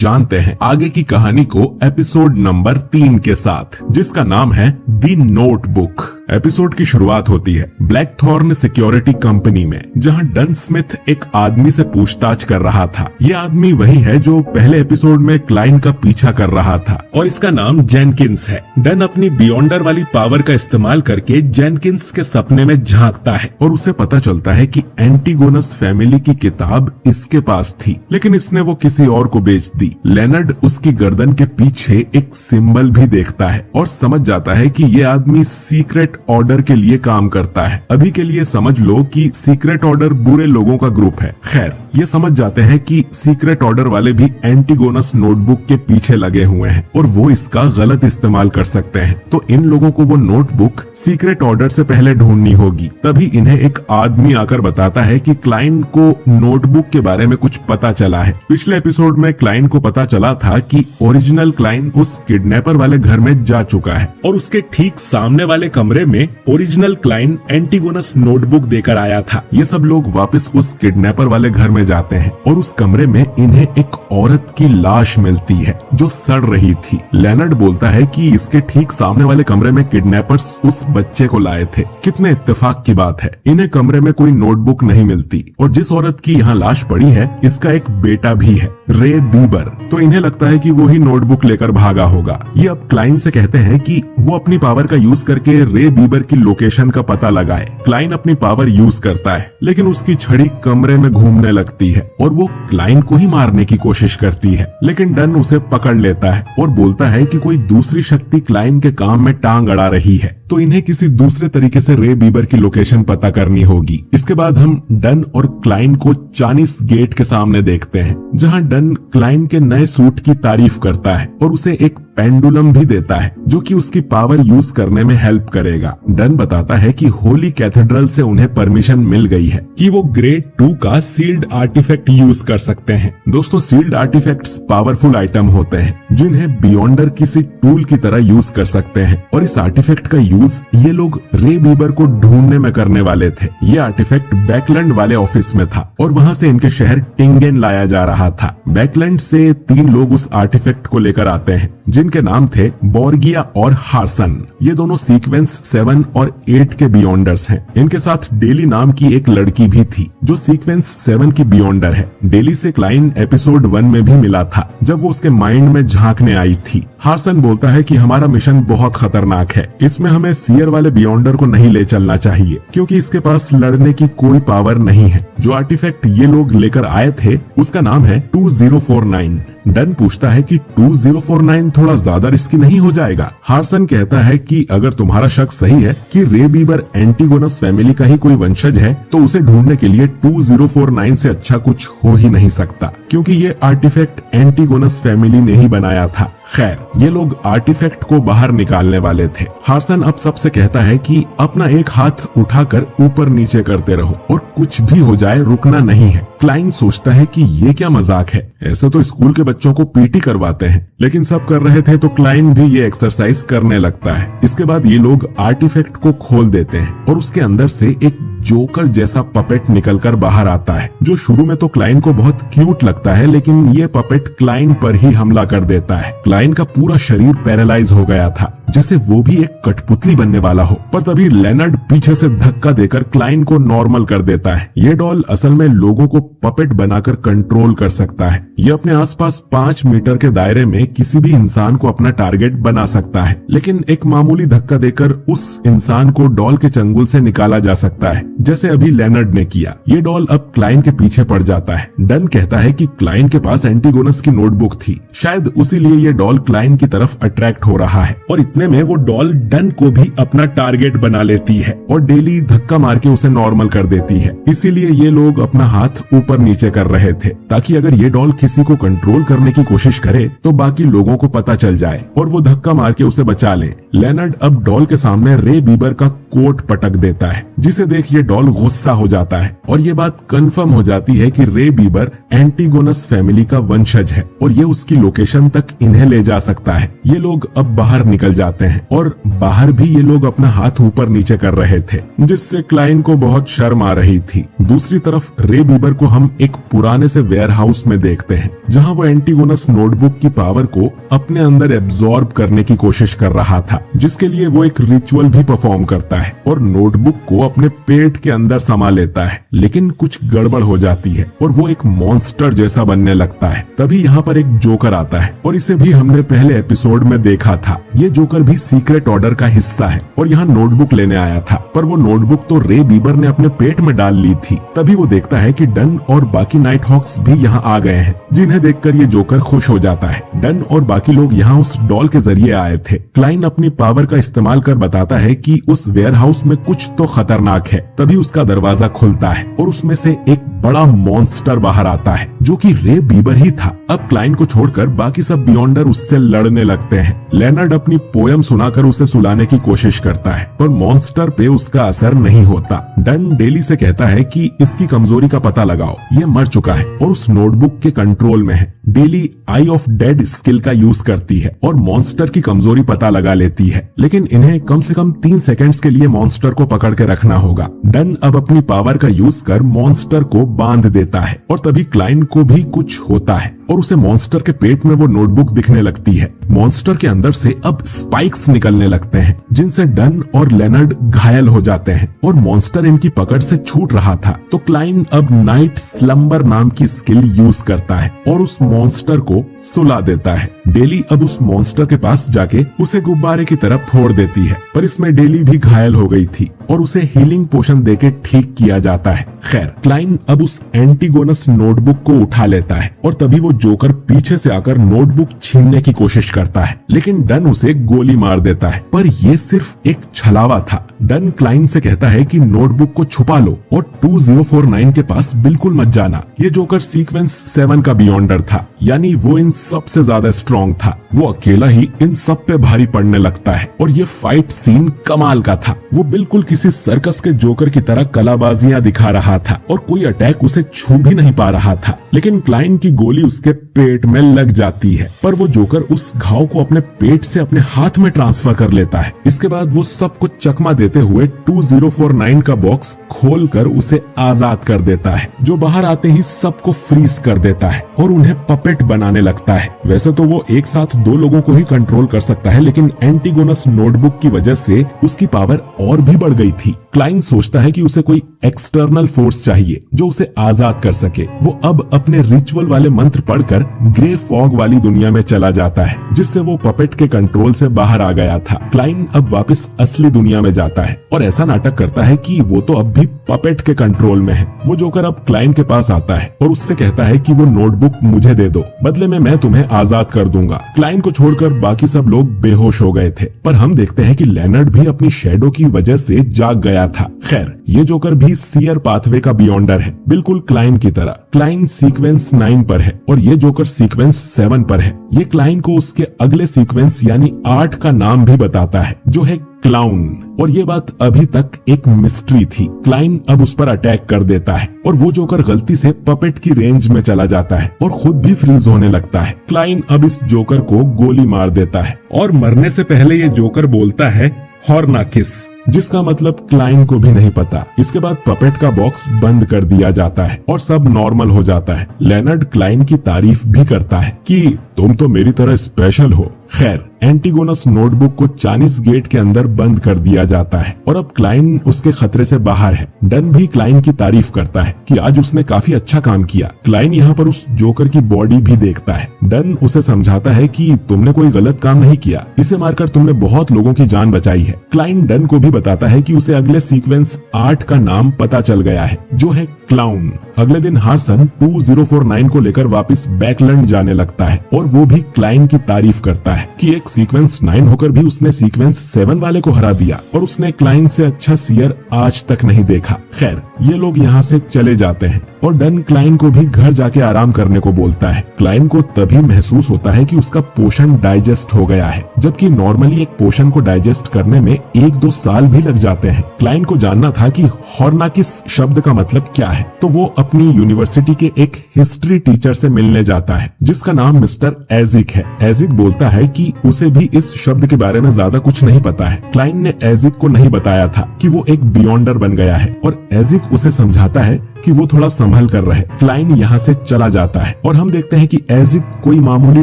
जानते हैं आगे की कहानी को एपिसोड नंबर 3 के साथ, जिसका नाम है द नोटबुक। एपिसोड की शुरुआत होती है ब्लैकथॉर्न सिक्योरिटी कंपनी में, जहां डन स्मिथ एक आदमी से पूछताछ कर रहा था। ये आदमी वही है जो पहले एपिसोड में क्लाइन का पीछा कर रहा था और इसका नाम जेनकिंस है। डन अपनी बियॉन्डर वाली पावर का इस्तेमाल करके जेनकिंस के सपने में झांकता है और उसे पता चलता है कि एंटीगोनस फैमिली की किताब इसके पास थी, लेकिन इसने वो किसी और को बेच दी। लेनर्ड उसकी गर्दन के पीछे एक सिंबल भी देखता है और समझ जाता है कि ये आदमी सीक्रेट ऑर्डर के लिए काम करता है। अभी के लिए समझ लो कि सीक्रेट ऑर्डर बुरे लोगों का ग्रुप है। खैर, ये समझ जाते हैं कि सीक्रेट ऑर्डर वाले भी एंटीगोनस नोटबुक के पीछे लगे हुए हैं और वो इसका गलत इस्तेमाल कर सकते हैं। तो इन लोगों को वो नोटबुक सीक्रेट ऑर्डर से पहले ढूंढनी होगी। तभी इन्हें एक आदमी आकर बताता है कि क्लाइन को नोटबुक के बारे में कुछ पता चला है। पिछले एपिसोड में क्लाइन को पता चला था कि ओरिजिनल क्लाइन उस किडनैपर वाले घर में जा चुका है और उसके ठीक सामने वाले कमरे में ओरिजिनल क्लाइन एंटीगोनस नोटबुक देकर आया था। ये सब लोग वापस उस किडनैपर वाले घर में जाते हैं और उस कमरे में इन्हें एक औरत की लाश मिलती है जो सड़ रही थी। लेनर्ड बोलता है कि इसके ठीक सामने वाले कमरे में किडनैपर्स उस बच्चे को लाए थे। कितने इत्तेफाक की बात है, इन्हें कमरे में कोई नोटबुक नहीं मिलती और जिस औरत की यहाँ लाश पड़ी है इसका एक बेटा भी है, रे बीबर। तो इन्हें लगता है कि वो ही नोटबुक लेकर भागा होगा। ये अब क्लाइन से कहते हैं कि वो अपनी पावर का यूज करके रे बीबर की लोकेशन का पता लगाए। क्लाइन अपनी पावर यूज करता है, लेकिन उसकी छड़ी कमरे में घूमने लगती है और वो क्लाइन को ही मारने की कोशिश करती है, लेकिन डन उसे पकड़ लेता है और बोलता है कि कोई दूसरी शक्ति क्लाइन के काम में टांग अड़ा रही है, तो इन्हें किसी दूसरे तरीके से रे बीबर की लोकेशन पता करनी होगी। इसके बाद हम डन और क्लाइन को चाइनीज गेट के सामने देखते हैं, जहां डन क्लाइन के नए सूट की तारीफ करता है और उसे एक पेंडुलम भी देता है जो कि उसकी पावर यूज करने में हेल्प करेगा। डन बताता है कि होली कैथेड्रल से उन्हें परमिशन मिल गई है कि वो ग्रेड 2 का सील्ड आर्टिफैक्ट यूज कर सकते हैं। दोस्तों, सील्ड आर्टिफैक्ट्स पावरफुल आइटम होते हैं जिन्हें बियॉन्डर किसी टूल की तरह यूज कर सकते हैं और इस आर्टिफैक्ट का यूज ये लोग रे बीबर को ढूंढने में करने वाले थे। ये आर्टिफैक्ट बैकलैंड वाले ऑफिस में था और वहाँ से इनके शहर टिंगेन लाया जा रहा था। बैकलैंड से 3 लोग उस आर्टिफैक्ट को लेकर आते हैं जिनके नाम थे बोर्गिया और हार्सन। ये दोनों सीक्वेंस 7 और 8 के बियॉन्डर्स हैं। इनके साथ डेली नाम की एक लड़की भी थी जो सीक्वेंस 7 की बियॉन्डर है। डेली से क्लाइन एपिसोड 1 में भी मिला था जब वो उसके माइंड में झांकने आई थी। हार्सन बोलता है कि हमारा मिशन बहुत खतरनाक है, इसमें हमें सीयर वाले बियॉन्डर को नहीं ले चलना चाहिए क्योंकि इसके पास लड़ने की कोई पावर नहीं है। जो आर्टिफैक्ट ये लोग लेकर आए थे उसका नाम है 2049। डन पूछता है कि 2049 थोड़ा ज्यादा रिस्की नहीं हो जाएगा? हार्सन कहता है कि अगर तुम्हारा शक सही है कि रे बीबर एंटीगोनस फैमिली का ही कोई वंशज है तो उसे ढूंढने के लिए 2049 से अच्छा कुछ हो ही नहीं सकता, क्योंकि ये आर्टिफैक्ट एंटीगोनस फैमिली ने ही बनाया था। खैर, ये लोग आर्टिफैक्ट को बाहर निकालने वाले थे। हार्सन अब सबसे कहता है कि अपना एक हाथ उठाकर ऊपर नीचे करते रहो और कुछ भी हो जाए रुकना नहीं है। क्लाइन सोचता है कि ये क्या मजाक है, ऐसे तो स्कूल के बच्चों को पीटी करवाते हैं, लेकिन सब कर रहे थे तो क्लाइन भी ये एक्सरसाइज करने लगता है। इसके बाद ये लोग आर्टिफैक्ट को खोल देते हैं और उसके अंदर से एक जोकर जैसा पपेट निकलकर बाहर आता है, जो शुरू में तो क्लाइन को बहुत क्यूट लगता है, लेकिन ये पपेट क्लाइन पर ही हमला कर देता है। क्लाइन का पूरा शरीर पैरालाइज हो गया था, जैसे वो भी एक कठपुतली बनने वाला हो। पर तभी लेनर्ड पीछे से धक्का देकर क्लाइन को नॉर्मल कर देता है। ये डॉल असल में लोगों को पपेट बनाकर कंट्रोल कर सकता है। ये अपने आसपास 5 मीटर के दायरे में किसी भी इंसान को अपना टारगेट बना सकता है, लेकिन एक मामूली धक्का देकर उस इंसान को डॉल के चंगुल से निकाला जा सकता है, जैसे अभी लेनर्ड ने किया। ये डॉल अब क्लाइन के पीछे पड़ जाता है। डन कहता है कि क्लाइन के पास एंटीगोनस की नोटबुक थी, शायद उसीलिए ये डॉल क्लाइन की तरफ अट्रैक्ट हो रहा है और इतने में वो डॉल डन को भी अपना टारगेट बना लेती है और डेली धक्का मार के उसे नॉर्मल कर देती है। इसीलिए ये लोग अपना हाथ ऊपर नीचे कर रहे थे ताकि अगर ये डॉल किसी को कंट्रोल करने की कोशिश करे तो बाकी लोगों को पता चल जाए और वो धक्का मार के उसे बचा ले। लेनर्ड अब डॉल के सामने रे बीबर का कोट पटक देता है, जिसे देख ये डॉल गुस्सा हो जाता है और ये बात कंफर्म हो जाती है कि रे बीबर एंटीगोनस फैमिली का वंशज है और ये उसकी लोकेशन तक इन्हें ले जा सकता है। ये लोग अब बाहर निकल जाते हैं और बाहर भी ये लोग अपना हाथ ऊपर नीचे कर रहे थे, जिससे क्लाइन को बहुत शर्म आ रही थी। दूसरी तरफ रे बीबर को हम एक पुराने से वेयर हाउस में देखते हैं जहां वो एंटीगोनस नोटबुक की पावर को अपने अंदर एब्जॉर्ब करने की कोशिश कर रहा था, जिसके लिए वो एक रिचुअल भी परफॉर्म करता है और नोटबुक को अपने पेट के अंदर समा लेता है। लेकिन कुछ गड़बड़ हो जाती है और वो एक मॉन्स्टर जैसा बनने लगता है। तभी यहाँ पर एक जोकर आता है और इसे भी हमने पहले एपिसोड में देखा था। ये जोकर भी सीक्रेट ऑर्डर का हिस्सा है और यहाँ नोटबुक लेने आया था, पर वो नोटबुक तो रे बीबर ने अपने पेट में डाल ली थी। तभी वो देखता है कि डन और बाकी नाइट हॉक्स भी यहाँ आ गए हैं, जिन्हें देखकर ये जोकर खुश हो जाता है। डन और बाकी लोग यहाँ उस डॉल के जरिए आए थे। क्लाइन अपनी पावर का इस्तेमाल कर बताता है कि उस वेयरहाउस में कुछ तो खतरनाक है। तभी उसका दरवाजा खुलता है और उसमें से एक बड़ा मॉन्स्टर बाहर आता है, जो कि रे बीबर ही था। अब क्लाइन को छोड़कर बाकी सब बियॉन्डर उससे लड़ने लगते हैं। लेनर्ड अपनी पोयम सुनाकर उसे सुलाने की कोशिश करता है, पर मॉन्स्टर पे उसका असर नहीं होता। डन डेली से कहता है कि इसकी कमजोरी का पता लगाओ, ये मर चुका है और उस नोटबुक के कंट्रोल में है। Daily I of dead skill का यूज करती है और मॉन्स्टर की कमजोरी पता लगा लेती है, लेकिन इन्हें कम से कम 3 सेकंड्स के लिए मॉन्स्टर को पकड़ के रखना होगा। डन अब अपनी पावर का यूज कर मॉन्स्टर को बांध देता है और तभी क्लाइन को भी कुछ होता है और उसे मॉन्स्टर के पेट में वो नोटबुक दिखने लगती है। मॉन्स्टर के अंदर से अब स्पाइक्स निकलने लगते हैं, जिनसे डन और लेनर्ड घायल हो जाते हैं और मॉन्स्टर इनकी पकड़ से छूट रहा था। तो क्लाइन अब नाइट स्लम्बर नाम की स्किल यूज करता है और उस मॉन्स्टर को सुला देता है। डेली अब उस मॉन्स्टर के पास जाके उसे गुब्बारे की तरफ फोड़ देती है, पर इसमें डेली भी घायल हो गई थी और उसे हीलिंग पोशन देके ठीक किया जाता है। खैर, क्लाइन अब उस एंटीगोनस नोटबुक को उठा लेता है और तभी वो जोकर पीछे से आकर नोटबुक छीनने की कोशिश करता है, लेकिन डन उसे गोली मार देता है। पर ये सिर्फ एक छलावा था। डन क्लाइन से कहता है कि नोटबुक को छुपा लो और 2049 के पास बिल्कुल मत जाना। ये जोकर सीक्वेंस 7 का बियॉन्डर था, यानी वो इन सबसे ज्यादा स्ट्रॉन्ग था। वो अकेला ही इन सब पे भारी पड़ने लगता है और ये फाइट सीन कमाल का था। वो बिल्कुल किसी सर्कस के जोकर की तरह कलाबाजियां दिखा रहा था और कोई अटैक उसे छू भी नहीं पा रहा था, लेकिन क्लाइन की गोली उसके पेट में लग जाती है। पर वो जोकर उस घाव को अपने पेट से अपने हाथ में ट्रांसफर कर लेता है। इसके बाद वो सबको चकमा देते हुए 2049 का बॉक्स खोलकर उसे आजाद कर देता है, जो बाहर आते ही सबको फ्रीज कर देता है और उन्हें पपेट बनाने लगता है। वैसे तो वो एक साथ 2 लोगों को ही कंट्रोल कर सकता है, लेकिन एंटीगोनस नोटबुक की वजह से उसकी पावर और भी बढ़ गई थी। क्लाइन सोचता है कि उसे कोई एक्सटर्नल फोर्स चाहिए जो उसे आजाद कर सके। वो अब अपने रिचुअल वाले मंत्र पढ़कर ग्रे फॉग वाली दुनिया में चला जाता है, जिससे वो पपेट के कंट्रोल से बाहर आ गया था। क्लाइन अब वापस असली दुनिया में जाता है और ऐसा नाटक करता है कि वो तो अब भी पपेट के कंट्रोल में है। वो जोकर अब क्लाइन के पास आता है और उससे कहता है कि वो नोटबुक मुझे दे दो, बदले में मैं तुम्हें आजाद कर दूंगा। क्लाइन को छोड़कर बाकी सब लोग बेहोश हो गए थे, पर हम देखते हैं कि लेनर्ड भी अपनी शैडो की वजह से जाग गया था। खैर, ये जोकर भी सीयर पाथवे का बियॉन्डर है, बिल्कुल क्लाइन की तरह। क्लाइन सीक्वेंस 9 पर है और ये जोकर सीक्वेंस 7 पर है। ये क्लाइन को उसके अगले सीक्वेंस यानी 8 का नाम भी बताता है, जो है क्लाउन। और ये बात अभी तक एक मिस्ट्री थी। क्लाइन अब उस पर अटैक कर देता है और वो जोकर गलती से पपेट की रेंज में चला जाता है और खुद भी फ्रीज होने लगता है। क्लाइन अब इस जोकर को गोली मार देता है और मरने से पहले ये जोकर बोलता है हॉर्नाकिस, जिसका मतलब क्लाइन को भी नहीं पता। इसके बाद पपेट का बॉक्स बंद कर दिया जाता है और सब नॉर्मल हो जाता है। लेनर्ड क्लाइन की तारीफ भी करता है कि तुम तो मेरी तरह स्पेशल हो। खैर, एंटीगोनस नोटबुक को चाइनीज गेट के अंदर बंद कर दिया जाता है और अब क्लाइन उसके खतरे से बाहर है। डन भी क्लाइन की तारीफ करता है कि आज उसने काफी अच्छा काम किया। क्लाइन यहाँ पर उस जोकर की बॉडी भी देखता है। डन उसे समझाता है कि तुमने कोई गलत काम नहीं किया, इसे मारकर तुमने बहुत लोगों की जान बचाई है। क्लाइन डन को भी बताता है कि उसे अगले सीक्वेंस 8 का नाम पता चल गया है, जो है क्लाउन। अगले दिन हार्सन 2049 को लेकर वापस बैकलैंड जाने लगता है और वो भी क्लाइन की तारीफ करता है कि एक सीक्वेंस 9 होकर भी उसने सीक्वेंस 7 वाले को हरा दिया और उसने क्लाइन से अच्छा सीयर आज तक नहीं देखा। खैर, ये लोग यहाँ से चले जाते हैं और डन क्लाइन को भी घर जाके आराम करने को बोलता है। क्लाइन को तभी महसूस होता है कि उसका पोषण डाइजेस्ट हो गया है, जबकि नॉर्मली एक पोषण को डाइजेस्ट करने में 1-2 साल भी लग जाते हैं। क्लाइन को जानना था कि हॉर्नाकिस शब्द का मतलब क्या है, तो वो अपनी यूनिवर्सिटी के एक हिस्ट्री टीचर से मिलने जाता है, जिसका नाम मिस्टर एजिक है। एजिक बोलता है कि उसे भी इस शब्द के बारे में ज्यादा कुछ नहीं पता है। क्लाइन ने एजिक को नहीं बताया था कि वो एक बियॉन्डर बन गया है और एजिक उसे समझाता है कि वो थोड़ा संभल कर रहे। क्लाइन यहाँ से चला जाता है और हम देखते हैं कि एज इफ कोई मामूली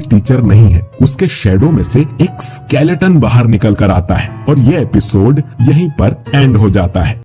टीचर नहीं है, उसके शैडो में से एक स्केलेटन बाहर निकल कर आता है और ये एपिसोड यहीं पर एंड हो जाता है।